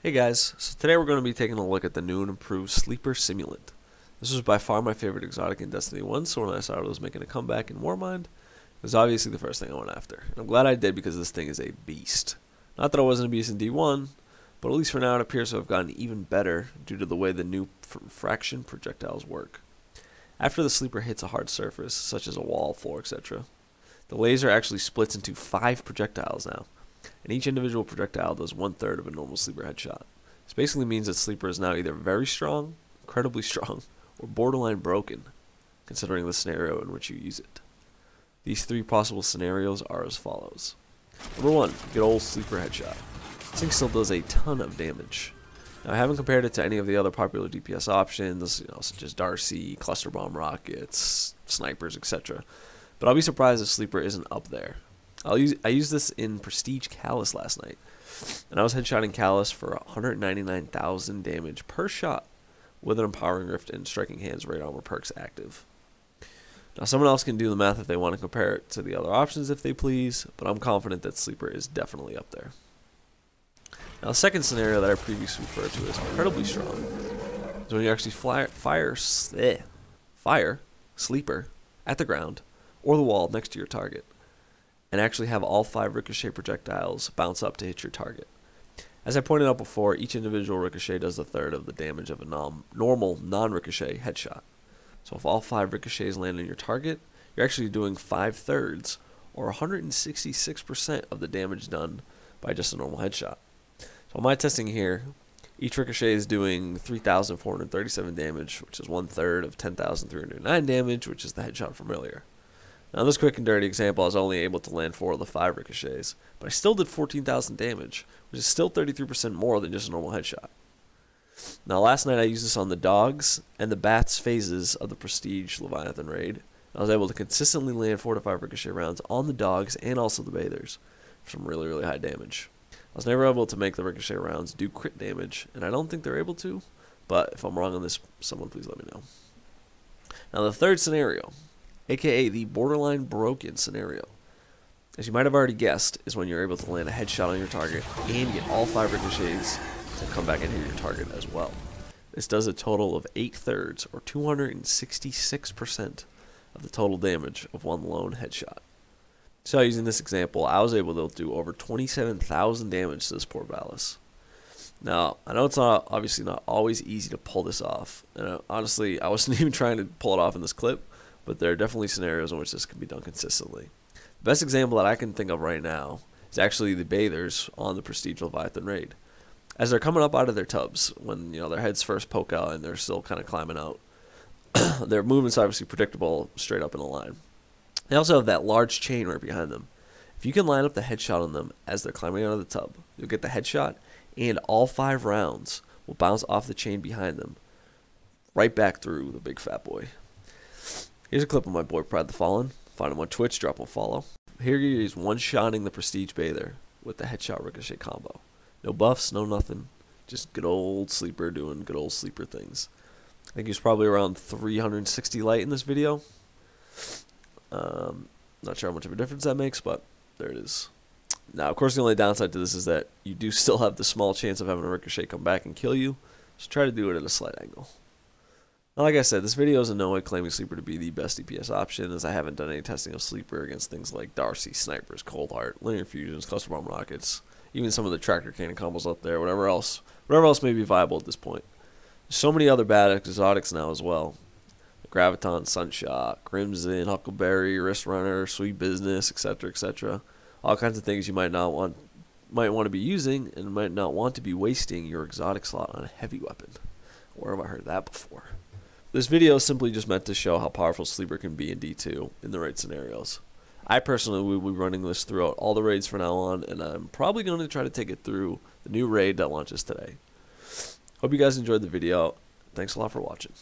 Hey guys, so today we're going to be taking a look at the new and improved Sleeper Simulant. This was by far my favorite exotic in Destiny 1, so when I saw it was making a comeback in Warmind, it was obviously the first thing I went after. And I'm glad I did because this thing is a beast. Not that I wasn't a beast in D1, but at least for now it appears to have gotten even better due to the way the new Refraction projectiles work. After the Sleeper hits a hard surface, such as a wall, floor, etc., the laser actually splits into 5 projectiles now. And each individual projectile does 1/3 of a normal Sleeper headshot. This basically means that Sleeper is now either very strong, incredibly strong, or borderline broken, considering the scenario in which you use it. These 3 possible scenarios are as follows. Number 1, good old Sleeper headshot. This thing still does a ton of damage. Now, I haven't compared it to any of the other popular DPS options, such as Darcy, cluster bomb rockets, snipers, etc. But I'll be surprised if Sleeper isn't up there. I used this in Prestige Callus last night, and I was headshotting Callus for 199,000 damage per shot with an Empowering Rift and Striking Hands Raid Armor perks active. Now, someone else can do the math if they want to compare it to the other options if they please, but I'm confident that Sleeper is definitely up there. Now, the second scenario that I previously referred to as incredibly strong is when you actually fire Sleeper at the ground or the wall next to your target, and actually have all 5 ricochet projectiles bounce up to hit your target. As I pointed out before, each individual ricochet does 1/3 of the damage of a normal non-ricochet headshot. So if all 5 ricochets land on your target, you're actually doing 5/3, or 166% of the damage done by just a normal headshot. So in my testing here, each ricochet is doing 3,437 damage, which is 1/3 of 10,309 damage, which is the headshot from earlier. Now, in this quick and dirty example, I was only able to land 4 of the 5 ricochets, but I still did 14,000 damage, which is still 33% more than just a normal headshot. Now, last night I used this on the dogs and the bats phases of the Prestige Leviathan raid. I was able to consistently land 4 to 5 ricochet rounds on the dogs and also the bathers for some really, really high damage. I was never able to make the ricochet rounds do crit damage, and I don't think they're able to, but if I'm wrong on this, someone please let me know. Now, the third scenario, aka the borderline broken scenario, as you might have already guessed, is when you're able to land a headshot on your target and get all 5 ricochets to come back and hit your target as well. This does a total of 8/3, or 266% of the total damage of one lone headshot. So using this example, I was able to do over 27,000 damage to this poor Valis. Now, I know it's obviously not always easy to pull this off, and honestly, I wasn't even trying to pull it off in this clip, but there are definitely scenarios in which this can be done consistently. The best example that I can think of right now is actually the bathers on the Prestige Leviathan raid. As they're coming up out of their tubs, when their heads first poke out and they're still kind of climbing out, their movement's obviously predictable, straight up in a line. They also have that large chain right behind them. If you can line up the headshot on them as they're climbing out of the tub, you'll get the headshot, and all 5 rounds will bounce off the chain behind them, right back through the big fat boy. Here's a clip of my boy Pride the Fallen. Find him on Twitch, drop a follow. Here he is one-shotting the Prestige Bather with the headshot ricochet combo. No buffs, no nothing. Just good old Sleeper doing good old Sleeper things. I think he's probably around 360 light in this video. Not sure how much of a difference that makes, but there it is. Now, of course, the only downside to this is that you do still have the small chance of having a ricochet come back and kill you. So try to do it at a slight angle. Now, like I said, this video is in no way claiming Sleeper to be the best DPS option, as I haven't done any testing of Sleeper against things like Darcy, Snipers, Cold Heart, Linear Fusions, Cluster Bomb Rockets, even some of the Tractor Cannon combos out there, whatever else may be viable at this point. There's so many other bad exotics now as well. Graviton, Sunshot, Crimson, Huckleberry, Wrist Runner, Sweet Business, etc., etc. All kinds of things you might want to be using and might not want to be wasting your exotic slot on a heavy weapon. Where have I heard that before? This video is simply just meant to show how powerful Sleeper can be in D2 in the raid scenarios. I personally will be running this throughout all the raids from now on, and I'm probably going to try to take it through the new raid that launches today. Hope you guys enjoyed the video. Thanks a lot for watching.